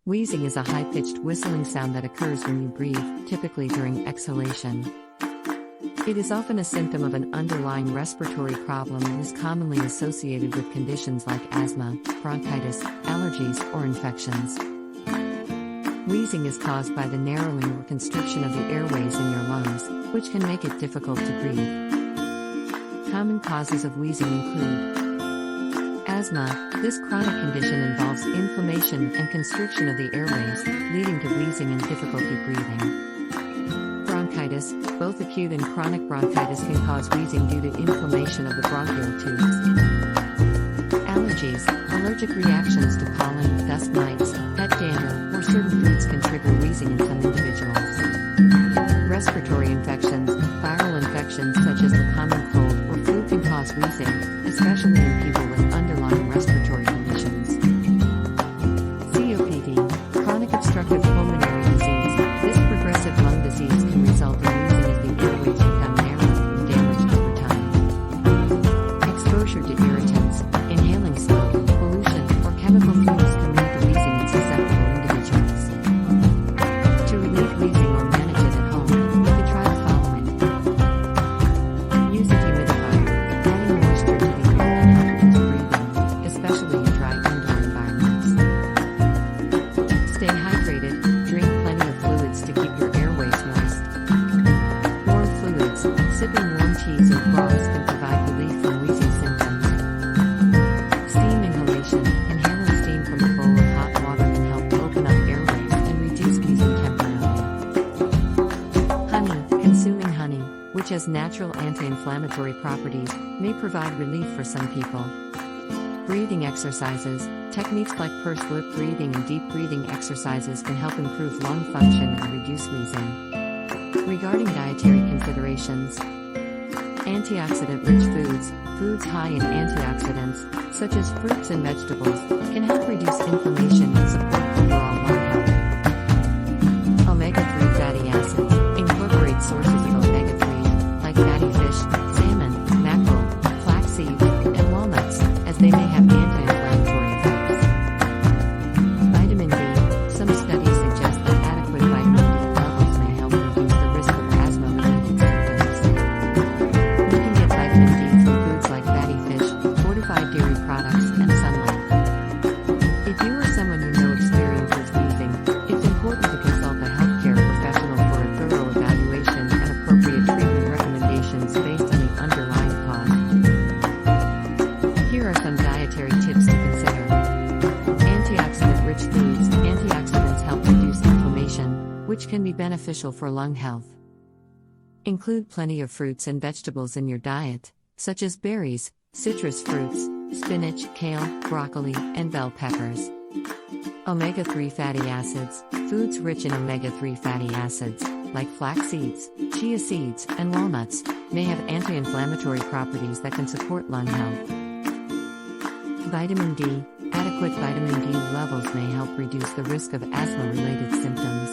Wheezing is a high-pitched whistling sound that occurs when you breathe, typically during exhalation. It is often a symptom of an underlying respiratory problem and is commonly associated with conditions like asthma, bronchitis, allergies, or infections. Wheezing is caused by the narrowing or constriction of the airways in your lungs, which can make it difficult to breathe. Common causes of wheezing include asthma. This chronic condition involves inflammation and constriction of the airways, leading to wheezing and difficulty breathing. Bronchitis. Both acute and chronic bronchitis can cause wheezing due to inflammation of the bronchial tubes. Allergies. Allergic reactions to pollen, dust mites, pet dander, or certain foods can trigger wheezing in some individuals. Respiratory infections. Viral infections such as the common cold or flu can cause wheezing, especially in people with underlying respiratory conditions. COPD. Chronic obstructive pulmonary disease. This progressive lung disease can result in wheezing as the airways become narrowed and damaged over time. Exposure to irritants. Inhaling smoke, pollution, or chemical fumes can lead to wheezing in susceptible individuals. To relieve wheezing or manage it at home, you could try the following. Use a humidifier. Adding moisture to the air can help reduce breathing, especially in dry indoor environments. Stay hydrated. Drink plenty of fluids to keep your airways moist. Warm fluids. Sipping warm teas or broths can provide relief from wheezing symptoms. Steam inhalation. Inhaling steam from a bowl of hot water can help open up airways and reduce wheezing temporarily. Honey. Consuming honey, which has natural anti-inflammatory properties, may provide relief for some people. Breathing exercises. Techniques like pursed lip breathing and deep breathing exercises can help improve lung function and reduce wheezing. Regarding dietary considerations, antioxidant-rich foods. Foods high in antioxidants, such as fruits and vegetables, can help reduce inflammation and support overall lung health. Omega-3 fatty acids. Incorporate sources of omega-3, like fatty fish, salmon, mackerel, flaxseed, and walnuts, as they may have anti-inflammatory effects. Vitamin D. Some studies suggest that adequate vitamin D levels may help reduce the risk of asthma-related symptoms. You can get vitamin D from foods like fatty fish, fortified dairy products, and sunlight. If you or someone you know experiences wheezing, it's important to consult a healthcare professional for a thorough evaluation and appropriate treatment recommendations based on the underlying cause. Here are some dietary tips to consider. Antioxidant-rich foods. Antioxidants help reduce inflammation, which can be beneficial for lung health. Include plenty of fruits and vegetables in your diet, such as berries, citrus fruits, spinach, kale, broccoli, and bell peppers. Omega-3 fatty acids. Foods rich in omega-3 fatty acids, like flax seeds, chia seeds, and walnuts, may have anti-inflammatory properties that can support lung health. Vitamin D. Adequate vitamin D levels may help reduce the risk of asthma-related symptoms.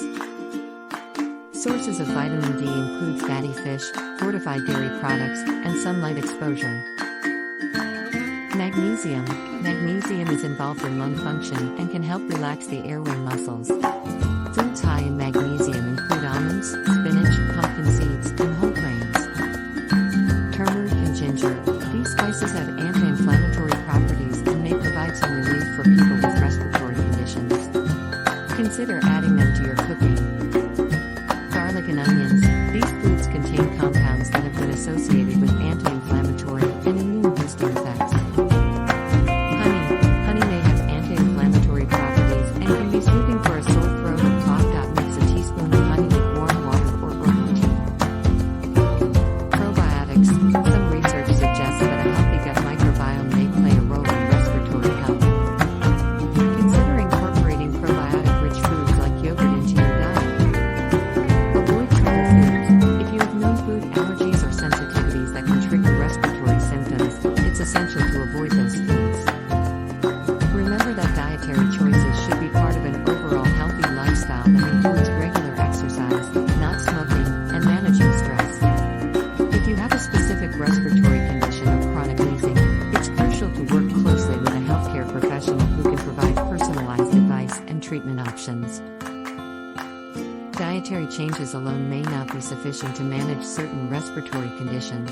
Sources of vitamin D include fatty fish, fortified dairy products, and sunlight exposure. Magnesium. Magnesium is involved in lung function and can help relax the airway muscles. Foods high in magnesium include almonds, spinach, pumpkin seeds, and whole grains. Turmeric and ginger. These spices have anti-inflammatory properties and may provide some relief for people with respiratory conditions. Consider adding them to your cooking. Garlic and onions. These foods contain compounds that have been associated with anti-inflammatory and immune-boosting effects. Honey may have anti-inflammatory properties and can be soothing for a sore throat or clogged. Mix a teaspoon of honey with warm water or herbal tea. Probiotics. Some research suggests that a healthy gut microbiome may play a role in respiratory health. Consider incorporating probiotic-rich foods like yogurt into your diet. treatment options. Dietary changes alone may not be sufficient to manage certain respiratory conditions.